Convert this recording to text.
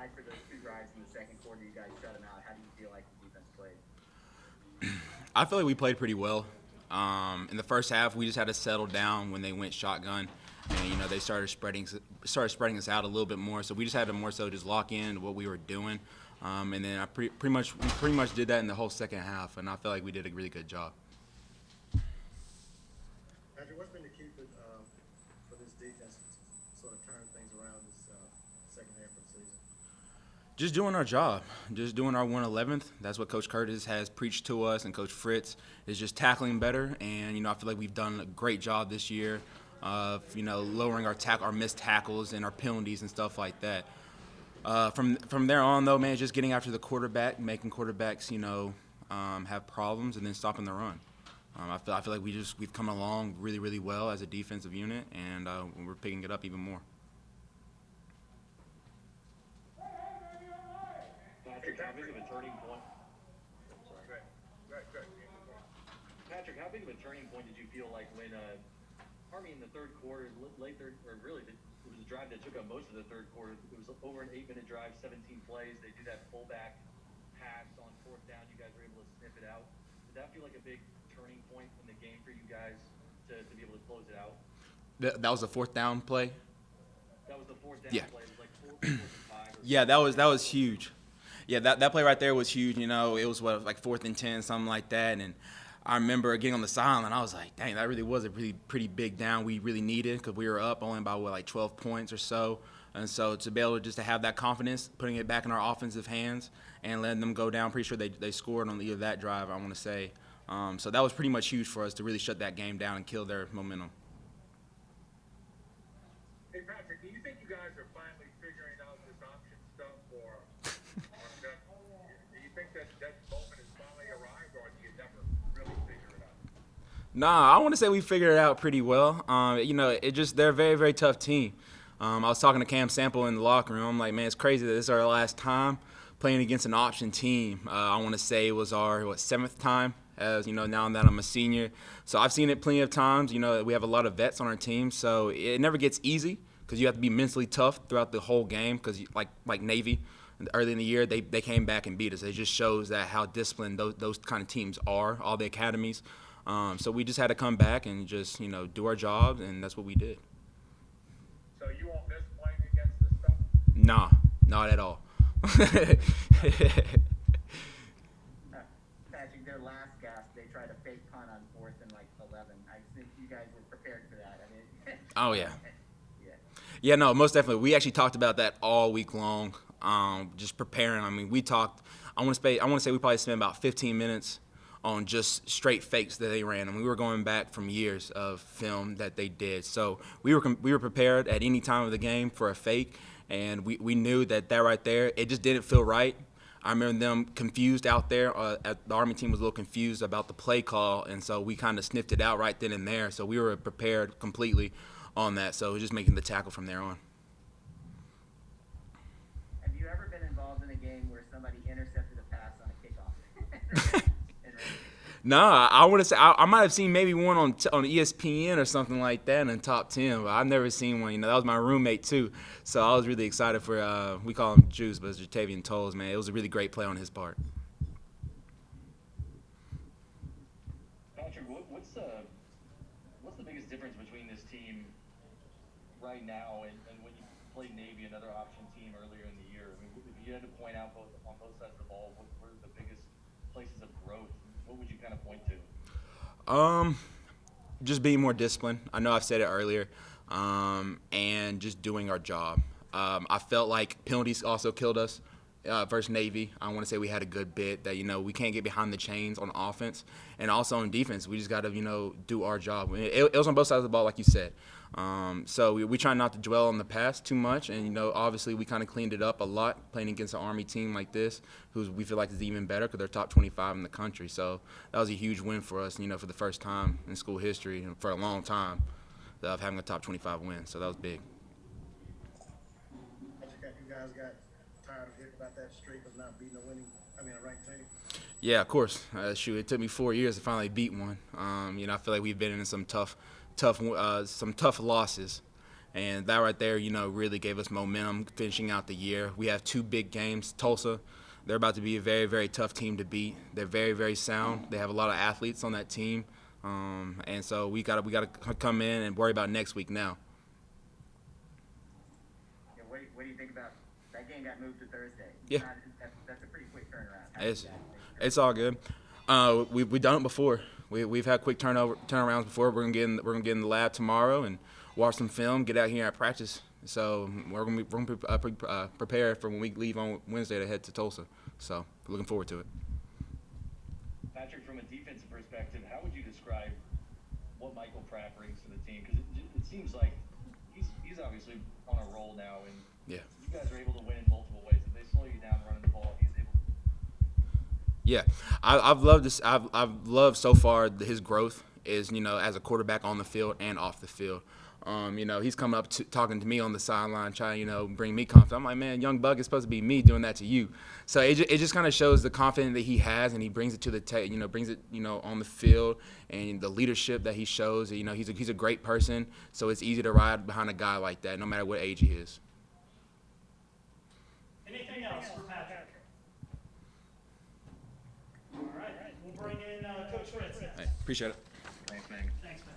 aside for those two drives in the second quarter, you guys shut them out. How do you feel like the defense played? I feel like we played pretty well. In the first half, we just had to settle down when they went shotgun, and they started spreading us out a little bit more. So we just had to more so just lock in what we were doing, and then we pretty much did that in the whole second half, and I feel like we did a really good job. Patrick, what's been the key for this defense to sort of turn things around this second half of the season? Just doing our job, just doing our 111th. That's what Coach Curtis has preached to us, and Coach Fritz is just tackling better. And I feel like we've done a great job this year of lowering our missed tackles and our penalties and stuff like that. From there on, though, man, just getting after the quarterback, making quarterbacks have problems, and then stopping the run. I feel like we've come along really, really well as a defensive unit, and we're picking it up even more. Patrick, how big of a turning point? Sorry. Patrick, how big of a turning point did you feel like when Army in the third quarter, late third, or really it was a drive that took up most of the third quarter. It was over an 8-minute drive, 17 plays. They do that fullback pass on fourth down. You guys were able to snip it out. Did that feel like a big turning point in the game for you guys to be able to close it out? That was the fourth down play. That was the fourth down Yeah. play. It was like 4-5. Yeah, that was huge. Yeah, that play right there was huge. It was like 4th and 10, something like that. And I remember getting on the sideline, and I was like, dang, that really was a pretty big down we really needed, because we were up only by like 12 points or so. And so to be able to have that confidence, putting it back in our offensive hands and letting them go down, pretty sure they scored on either that drive, I want to say. So that was pretty much huge for us to really shut that game down and kill their momentum. Hey, Patrick, do you think you guys are finally figuring out this option stuff, or do you think that moment has finally arrived, or do you never really figure it out? Nah, I want to say we figured it out pretty well. They're a very, very tough team. I was talking to Cam Sample in the locker room. I'm like, man, it's crazy that this is our last time playing against an option team. I want to say it was our 7th time, as now that I'm a senior. So I've seen it plenty of times. We have a lot of vets on our team, so it never gets easy, because you have to be mentally tough throughout the whole game, because like Navy, early in the year, they came back and beat us. It just shows that how disciplined those kind of teams are, all the academies. So we just had to come back and just do our jobs, and that's what we did. So you won't miss playing against this stuff? Nah, not at all. Patrick, their last gasp, they tried a fake punt on 4th and 11. I think you guys were prepared for that. I mean, Oh, yeah. yeah. Yeah, no, most definitely. We actually talked about that all week long, just preparing. I mean, we talked. I want to say we probably spent about 15 minutes on just straight fakes that they ran, and we were going back from years of film that they did. So we were prepared at any time of the game for a fake, and we knew that right there, it just didn't feel right. I remember them confused out there. The Army team was a little confused about the play call, and so we kind of sniffed it out right then and there. So we were prepared completely on that. So it was just making the tackle from there on. Have you ever been involved in a game where somebody intercepted a pass on a kickoff? Nah, I want to say I might have seen maybe one on ESPN or something like that in top 10, but I've never seen one. That was my roommate too, so I was really excited for. We call him Juice, but it's Jatavian Tolles, man. It was a really great play on his part. Patrick, what's the biggest difference between this team right now and when you played Navy, another option team earlier in the year? I mean, if you had to point out on both sides of the ball, what are the biggest places of growth? What would you kind of point to? Just being more disciplined. I know I've said it earlier, and just doing our job. I felt like penalties also killed us versus Navy. I want to say we had a good bit that we can't get behind the chains on offense, and also on defense. We just got to do our job. It was on both sides of the ball, like you said. So we try not to dwell on the past too much, and obviously we kind of cleaned it up a lot playing against an Army team like this, who we feel like is even better because they're top 25 in the country. So that was a huge win for us, for the first time in school history and for a long time of having a top 25 win. So that was big. You guys got tired of hearing about that streak of not beating a ranked team? Yeah, of course. Shoot, it took me 4 years to finally beat one. I feel like we've been in some tough losses, And that right there, really gave us momentum finishing out the year. We have 2 big games. Tulsa, they're about to be a very, very tough team to beat. They're very, very sound. They have a lot of athletes on that team. And so we gotta come in and worry about next week now. Yeah, what do you think about that game? Got moved to Thursday. Yeah. That's a pretty quick turnaround. How do you guys think? It's all good. We've done it before. We've had quick turnarounds before. We're gonna get in the lab tomorrow and watch some film. Get out here at practice. So we're gonna prepare for when we leave on Wednesday to head to Tulsa. So looking forward to it. Patrick, from a defensive perspective, how would you describe what Michael Pratt brings to the team? Because it seems like he's obviously on a roll now, and Yeah. you guys are able to win in multiple ways. If they slow you down running the ball, he's able to. Yeah, I've loved this. I've loved so far his growth is as a quarterback on the field and off the field. He's come up talking to me on the sideline, trying bring me confidence. I'm like, man, young Buck is supposed to be me doing that to you. So it just kind of shows the confidence that he has, and he brings it to the brings it on the field, and the leadership that he shows. He's a great person, so it's easy to ride behind a guy like that, no matter what age he is. Anything else for Patrick? All right, we'll bring in Coach Fritz. Hey, appreciate it. Thanks, man. Thanks, man.